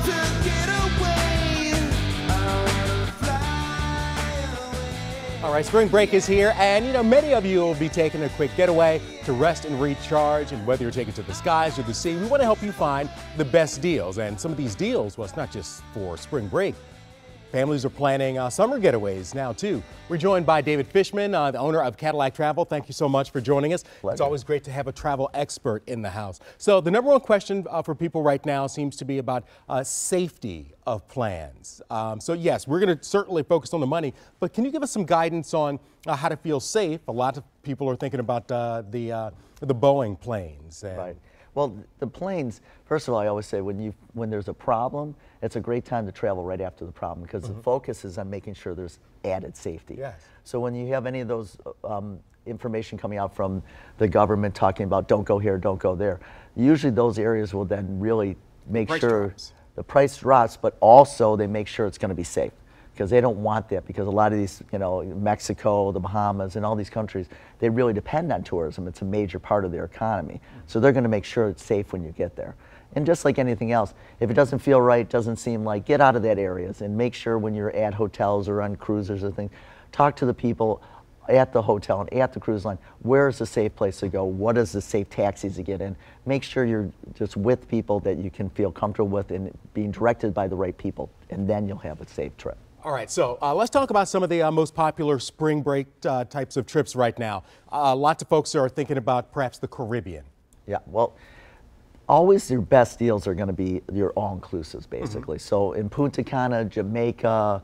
to get away. I wanna fly away. All right, spring break is here, and many of you will be taking a quick getaway to rest and recharge. And whether you're taking to the skies or the sea, we want to help you find the best deals. And some of these deals, well, it's not just for spring break. Families are planning summer getaways now, too. We're joined by David Fishman, the owner of Cadillac Travel. Thank you so much for joining us. Pleasure. It's always great to have a travel expert in the house. So the number one question for people right now seems to be about safety of plans. So yes, we're going to certainly focus on the money, but can you give us some guidance on how to feel safe? A lot of people are thinking about the Boeing planes. Right. Well, the planes, first of all, I always say when there's a problem, it's a great time to travel right after the problem because the focus is on making sure there's added safety. Yes. So when you have any of those information coming out from the government talking about don't go here, don't go there, usually those areas will then really make sure the price drops, but also they make sure it's going to be safe. Because they don't want that, because a lot of these, Mexico, the Bahamas, and all these countries, they really depend on tourism. It's a major part of their economy. So they're going to make sure it's safe when you get there. And just like anything else, if it doesn't feel right, doesn't seem like, get out of that areas and make sure when you're at hotels or on cruisers or things, talk to the people at the hotel and at the cruise line. Where is the safe place to go? What is the safe taxis to get in? Make sure you're just with people that you can feel comfortable with and being directed by the right people, and then you'll have a safe trip. All right, so let's talk about some of the most popular spring break types of trips right now. Lots of folks are thinking about perhaps the Caribbean. Yeah, well, always your best deals are going to be your all-inclusives, basically. So in Punta Cana, Jamaica,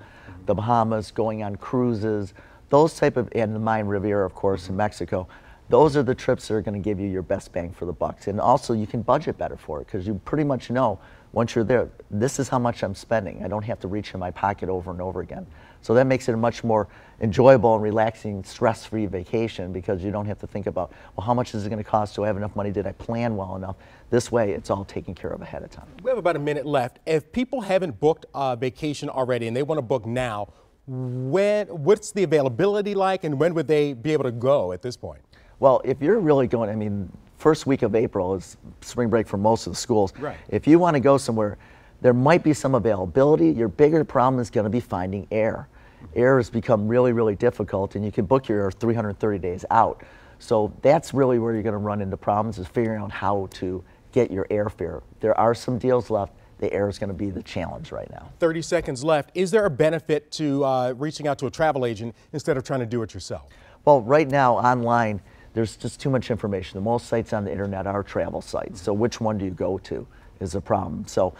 the Bahamas, going on cruises, those type of, and the Mayan Riviera, of course, in Mexico, those are the trips that are going to give you your best bang for the bucks. And also, you can budget better for it because you pretty much know once you're there, this is how much I'm spending. I don't have to reach in my pocket over and over again. So that makes it a much more enjoyable and relaxing, stress-free vacation because you don't have to think about, well, how much is it going to cost? Do I have enough money? Did I plan well enough? This way, it's all taken care of ahead of time. We have about a minute left. If people haven't booked a vacation already and they want to book now, what's the availability like, and when would they be able to go at this point? Well, if you're really going, first week of April is spring break for most of the schools. Right. If you want to go somewhere, there might be some availability. Your bigger problem is going to be finding air. Air has become really, really difficult, and you can book your air 330 days out. So that's really where you're going to run into problems, is figuring out how to get your airfare. There are some deals left. The air is going to be the challenge right now. 30 seconds left. Is there a benefit to reaching out to a travel agent instead of trying to do it yourself? Well, right now, online, there's just too much information. The most sites on the internet are travel sites. So which one do you go to is a problem. So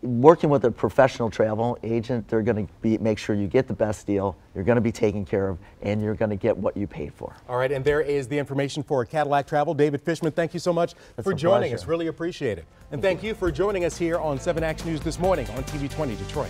working with a professional travel agent, they're going to make sure you get the best deal, you're going to be taken care of, and you're going to get what you paid for. All right, and there is the information for Cadillac Travel. David Fishman, thank you so much for joining us. Really appreciate it. And thank you for joining us here on 7 Action News this morning on TV 20 Detroit.